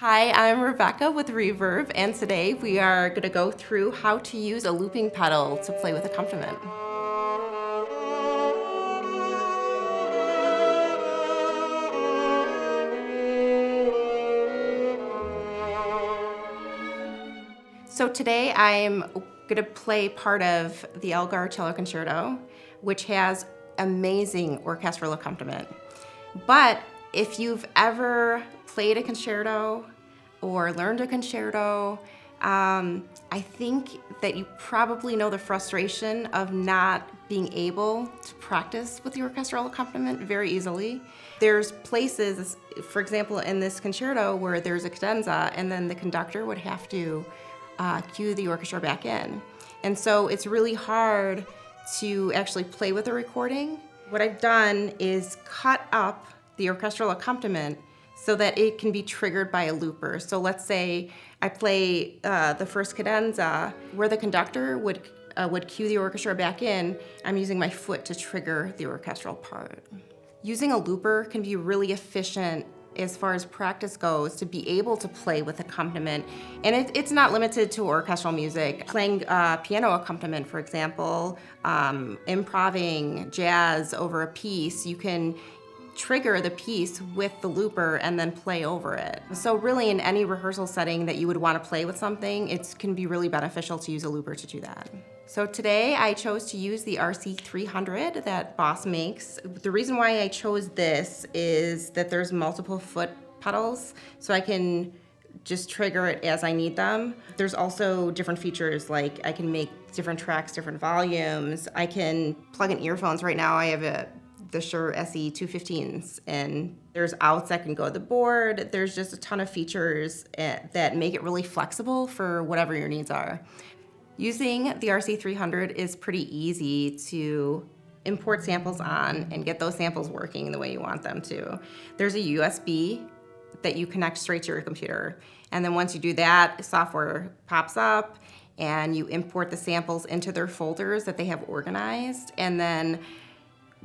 Hi, I'm Rebecca with Reverb, and today we are going to go through how to use a looping pedal to play with accompaniment. So today I'm going to play part of the Elgar Cello Concerto, which has amazing orchestral accompaniment. But if you've ever played a concerto or learned a concerto, I think that you probably know the frustration of not being able to practice with the orchestral accompaniment very easily. There's places, for example, in this concerto where there's a cadenza and then the conductor would have to cue the orchestra back in. And so it's really hard to actually play with a recording. What I've done is cut up the orchestral accompaniment so that it can be triggered by a looper. So let's say I play the first cadenza where the conductor would cue the orchestra back in. I'm using my foot to trigger the orchestral part. Using a looper can be really efficient as far as practice goes to be able to play with accompaniment. And it's not limited to orchestral music. Playing piano accompaniment, for example, improvising jazz over a piece, you can trigger the piece with the looper and then play over it. So really in any rehearsal setting that you would want to play with something, it can be really beneficial to use a looper to do that. So today I chose to use the RC300 that Boss makes. The reason why I chose this is that there's multiple foot pedals, so I can just trigger it as I need them. There's also different features, like I can make different tracks, different volumes. I can plug in earphones. Right now I have the Shure SE 215s, and there's outs that can go to the board. There's just a ton of features that make it really flexible for whatever your needs are. Using the RC300 is pretty easy to import samples on and get those samples working the way you want them to. There's a USB that you connect straight to your computer, and then once you do that, software pops up and you import the samples into their folders that they have organized, and then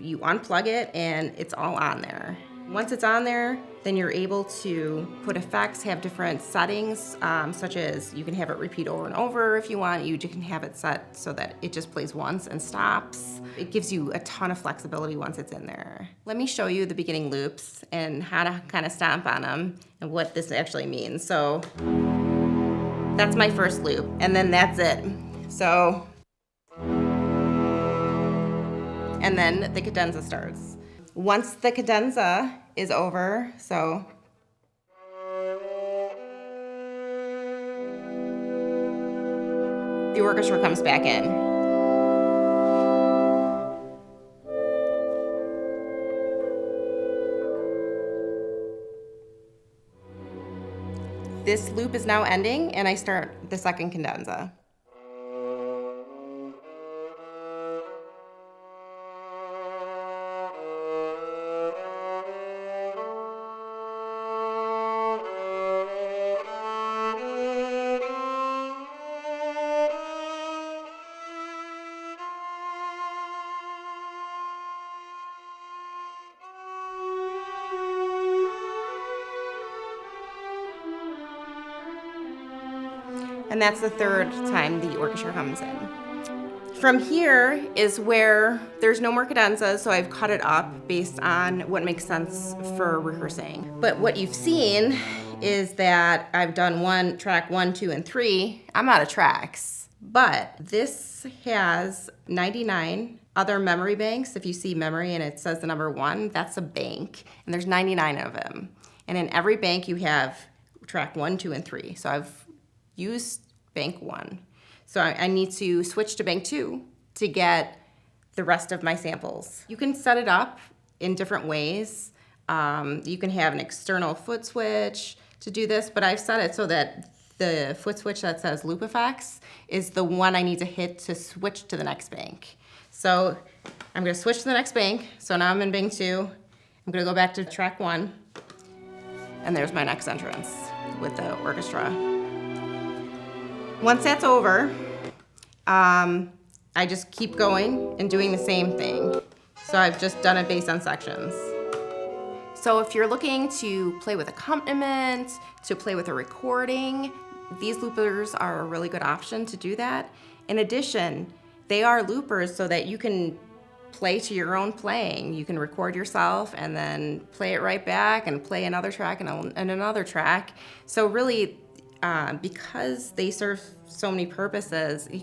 you unplug it and it's all on there. Once it's on there, then you're able to put effects, have different settings, such as you can have it repeat over and over if you want. You can have it set so that it just plays once and stops. It gives you a ton of flexibility once it's in there. Let me show you the beginning loops and how to kind of stomp on them and what this actually means. So that's my first loop, and then that's it. So, and then the cadenza starts. Once the cadenza is over, so the orchestra comes back in. This loop is now ending, and I start the second cadenza. And that's the third time the orchestra comes in. From here is where there's no more cadenzas, so I've cut it up based on what makes sense for rehearsing. But what you've seen is that I've done track 1, 2, and 3. I'm out of tracks. But this has 99 other memory banks. If you see memory and it says the number 1, that's a bank. And there's 99 of them. And in every bank you have track 1, 2, and 3. So I've used bank 1. So I need to switch to bank 2 to get the rest of my samples. You can set it up in different ways. You can have an external foot switch to do this, but I've set it so that the foot switch that says loop effects is the one I need to hit to switch to the next bank. So I'm gonna switch to the next bank. So now I'm in bank 2. I'm gonna go back to track 1, and there's my next entrance with the orchestra. Once that's over, I just keep going and doing the same thing. So I've just done it based on sections. So if you're looking to play with accompaniment, to play with a recording, these loopers are a really good option to do that. In addition, they are loopers so that you can play to your own playing. You can record yourself and then play it right back and play another track and another track. So really, because they serve so many purposes, you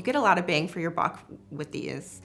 get a lot of bang for your buck with these.